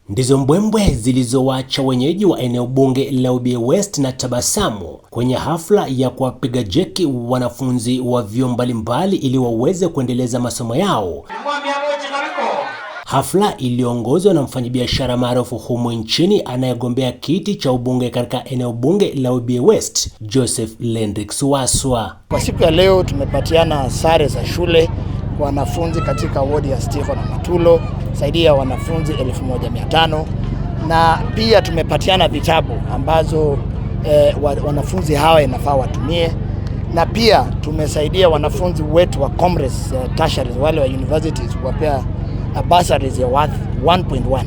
Ndizo mbwembwe zilizowacha wenyeji wa eneo bunge la Webuye West na tabasamu kwenye hafla ya kuwapiga jeki wanafunzi wa vyuo mbalimbali ili waweze kuendeleza masomo yao. Hafla iliongozwa na mfanyabiashara maarufu humu nchini anayegombea kiti cha ubunge katika eneo bunge la Webuye West, Joseph Lendrix Waswa. Kwa siku ya leo tumepatiana sare za shule kwa wanafunzi katika wodi ya Stiho na Matulo, zaidi ya wanafunzi 1500, na pia tumepatiana vitabu ambazo wanafunzi hawa inafaa watumie, na pia tumesaidia wanafunzi wetu wa commerce tertiaries, wale wa universities wapea bursaries ya worth 1.1.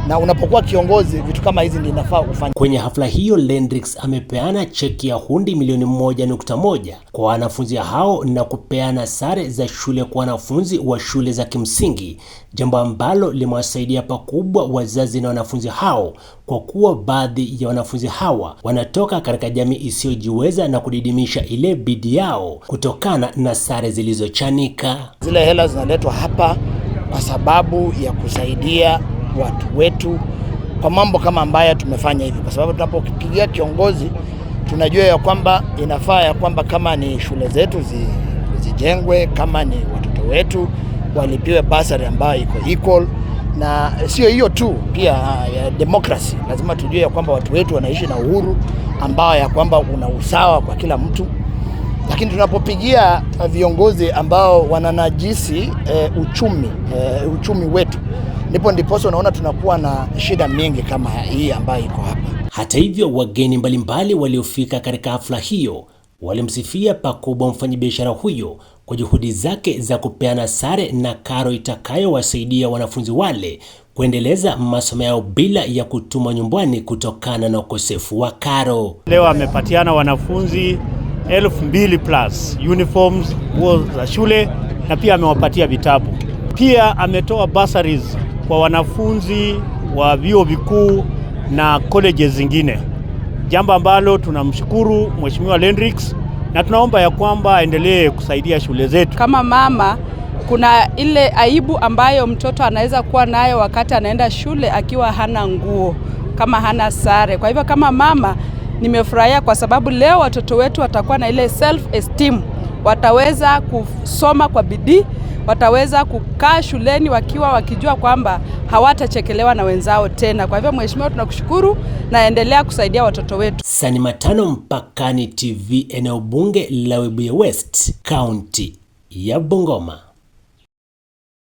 Na unapokuwa kiongozi vitu kama hizi ndio inafaa ufanye. Kwenye hafla hiyo Lendrix amepeana cheki ya hundi milioni 1.1 kwa wanafunzi hao na kupeana sare za shule kwa wanafunzi wa shule za kimsingi, jambo ambalo limewasaidia pakubwa wazazi na wanafunzi hao, kwa kuwa baadhi ya wanafunzi hawa wanatoka katika jamii isiyojiweza na kudidimisha ile bidii yao kutokana na sare zilizochanika. Zile hela zinaletwa hapa kwa sababu ya kusaidia watu wetu kwa mambo kama ambayo tumefanya hivi, kwa sababu tunapopigia kiongozi tunajua ya kwamba inafaa ya kwamba kama ni shule zetu zijengwe, kama ni watoto wetu walipiwe bursary ambayo iko equal, na sio hiyo tu, pia ya democracy. Lazima tujue ya kwamba watu wetu wanaishi na uhuru ambao ya kwamba una usawa kwa kila mtu. Lakini tunapopigia viongozi ambao wananajisi uchumi wetu, ndiposo unaona tunakuwa na shida mingi kama hii ambayo iko hapa. Hata hivyo, wageni mbalimbali waliofika katika hafla hiyo walimsifia pakubwa mfanyabiashara huyo kwa juhudi zake za kupeana sare na karo itakayowasaidia wanafunzi wale kuendeleza masomo yao bila ya kutumwa nyumbani kutokana na ukosefu wa karo. Leo amepatiana wanafunzi 2,000+ uniforms, nguo za shule, na pia amewapatia vitabu. Pia ametoa bursaries kwa wanafunzi wa vyuo vikuu na colleges zingine, jambo ambalo tunamshukuru Mheshimiwa Lendrix, na tunaomba ya kwamba aendelee kusaidia shule zetu. Kama mama, kuna ile aibu ambayo mtoto anaweza kuwa nayo wakati anaenda shule akiwa hana nguo, kama hana sare. Kwa hivyo kama mama nimefurahia kwa sababu leo watoto wetu watakuwa na ile self esteem, wataweza kusoma kwa bidii, wataweza kukaa shuleni wakijua kwamba hawatachekelewa na wenzao tena. Kwa hivyo mheshimiwa, tunakushukuru na endelea kusaidia watoto wetu. Sani Matano, Mpakani TV, eneo bunge la Webuye West, kaunti ya Bungoma.